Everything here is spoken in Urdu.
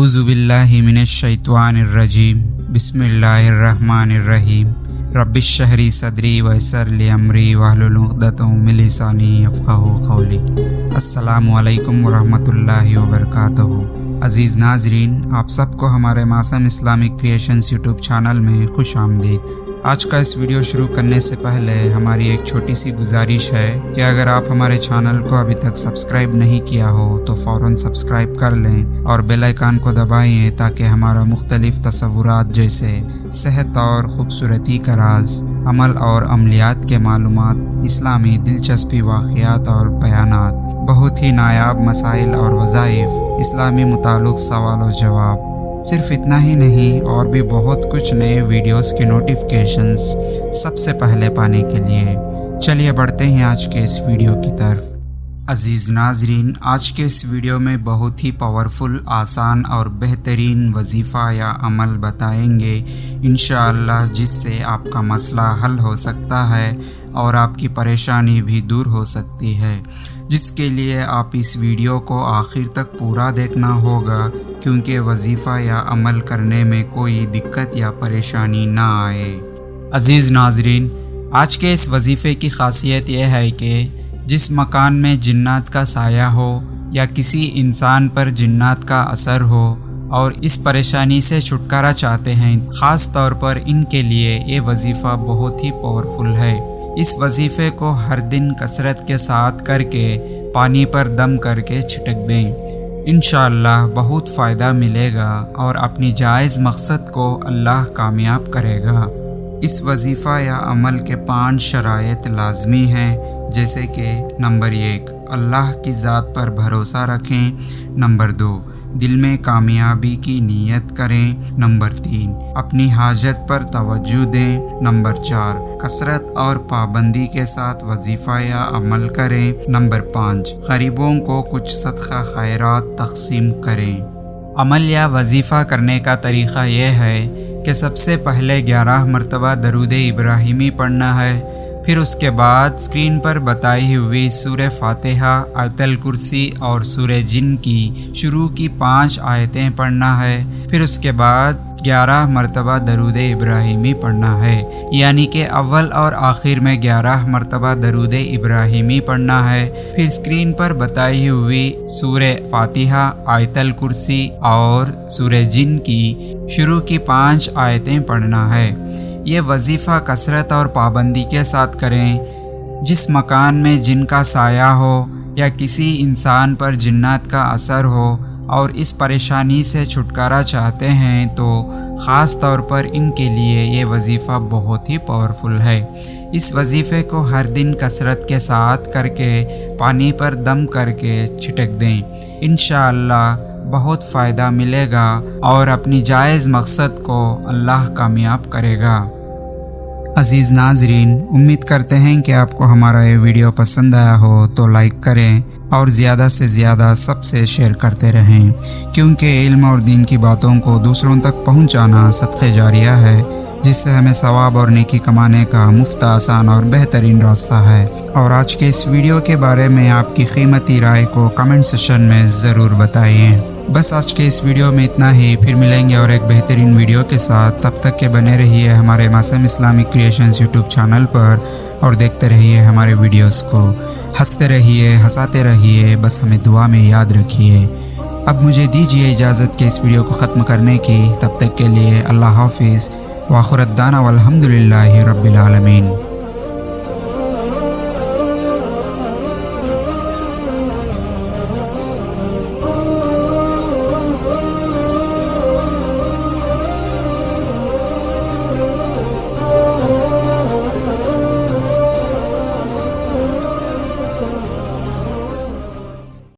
اعوذ باللہ من الشیطان الرجیم بسم اللہ الرحمن الرحیم رب اشرح لی صدری ویسر لی امری واحلل عقدۃ من لسانی یفقہوا قولی۔ السلام علیکم ورحمۃ اللہ وبرکاتہ۔ عزیز ناظرین، آپ سب کو ہمارے معصوم اسلامک کریشنز یوٹیوب چینل میں خوش آمدید۔ آج کا اس ویڈیو شروع کرنے سے پہلے ہماری ایک چھوٹی سی گزارش ہے کہ اگر آپ ہمارے چینل کو ابھی تک سبسکرائب نہیں کیا ہو تو فوراً سبسکرائب کر لیں اور بیل آئیکن کو دبائیں تاکہ ہمارا مختلف تصورات جیسے صحت اور خوبصورتی کا راز، عمل اور عملیات کے معلومات، اسلامی دلچسپی واقعات اور بیانات، بہت ہی نایاب مسائل اور وظائف، اسلامی متعلق سوال و جواب، صرف اتنا ہی نہیں اور بھی بہت کچھ نئے ویڈیوز کے نوٹیفیکیشنز سب سے پہلے پانے کے لیے چلیے بڑھتے ہیں آج کے اس ویڈیو کی طرف۔ عزیز ناظرین، آج کے اس ویڈیو میں بہت ہی پاورفل، آسان اور بہترین وظیفہ یا عمل بتائیں گے انشاءاللہ، جس سے آپ کا مسئلہ حل ہو سکتا ہے اور آپ کی پریشانی بھی دور ہو سکتی ہے، جس کے لیے آپ اس ویڈیو کو آخر تک پورا دیکھنا ہوگا کیونکہ وظیفہ یا عمل کرنے میں کوئی دقت یا پریشانی نہ آئے۔ عزیز ناظرین، آج کے اس وظیفے کی خاصیت یہ ہے کہ جس مکان میں جنات کا سایہ ہو یا کسی انسان پر جنات کا اثر ہو اور اس پریشانی سے چھٹکارا چاہتے ہیں، خاص طور پر ان کے لیے یہ وظیفہ بہت ہی پاورفل ہے۔ اس وظیفے کو ہر دن کثرت کے ساتھ کر کے پانی پر دم کر کے چھٹک دیں، انشاءاللہ بہت فائدہ ملے گا اور اپنی جائز مقصد کو اللہ کامیاب کرے گا۔ اس وظیفہ یا عمل کے 5 شرائط لازمی ہیں، جیسے کہ نمبر 1، اللہ کی ذات پر بھروسہ رکھیں۔ نمبر 2، دل میں کامیابی کی نیت کریں۔ نمبر 3، اپنی حاجت پر توجہ دیں۔ نمبر 4، کثرت اور پابندی کے ساتھ وظیفہ یا عمل کریں۔ نمبر 5، غریبوں کو کچھ صدقہ خیرات تقسیم کریں۔ عمل یا وظیفہ کرنے کا طریقہ یہ ہے کہ سب سے پہلے 11 مرتبہ درود ابراہیمی پڑھنا ہے، پھر اس کے بعد اسکرین پر بتائی ہوئی سورہ فاتحہ، آیت الکرسی اور سورہ جن کی شروع کی 5 آیتیں پڑھنا ہے، پھر اس کے بعد 11 مرتبہ درود ابراہیمی پڑھنا ہے، یعنی کہ اول اور آخر میں 11 مرتبہ درود ابراہیمی پڑھنا ہے، پھر اسکرین پر بتائی ہوئی سورہ فاتحہ، آیت الکرسی اور سورہ جن کی شروع کی 5 آیتیں پڑھنا ہے۔ یہ وظیفہ کثرت اور پابندی کے ساتھ کریں۔ جس مکان میں جن کا سایہ ہو یا کسی انسان پر جنات کا اثر ہو اور اس پریشانی سے چھٹکارا چاہتے ہیں تو خاص طور پر ان کے لیے یہ وظیفہ بہت ہی پاورفل ہے۔ اس وظیفے کو ہر دن کثرت کے ساتھ کر کے پانی پر دم کر کے چھٹک دیں، انشاءاللہ بہت فائدہ ملے گا اور اپنی جائز مقصد کو اللہ کامیاب کرے گا۔ عزیز ناظرین، امید کرتے ہیں کہ آپ کو ہمارا یہ ویڈیو پسند آیا ہو تو لائک کریں اور زیادہ سے زیادہ سب سے شیئر کرتے رہیں، کیونکہ علم اور دین کی باتوں کو دوسروں تک پہنچانا صدقہ جاریہ ہے، جس سے ہمیں ثواب اور نیکی کمانے کا مفت، آسان اور بہترین راستہ ہے۔ اور آج کے اس ویڈیو کے بارے میں آپ کی قیمتی رائے کو کمنٹ سیکشن میں ضرور بتائیے۔ بس آج کے اس ویڈیو میں اتنا ہی، پھر ملیں گے اور ایک بہترین ویڈیو کے ساتھ۔ تب تک کے بنے رہیے ہمارے معصوم اسلامک کریشنز یوٹیوب چینل پر اور دیکھتے رہیے ہمارے ویڈیوز کو، ہنستے رہیے، ہنساتے رہیے، بس ہمیں دعا میں یاد رکھیے۔ اب مجھے دیجیے اجازت کہ اس ویڈیو کو ختم کرنے کی، تب تک کے لیے اللہ حافظ، وآخر دعوانا والحمد للہ رب العالمین۔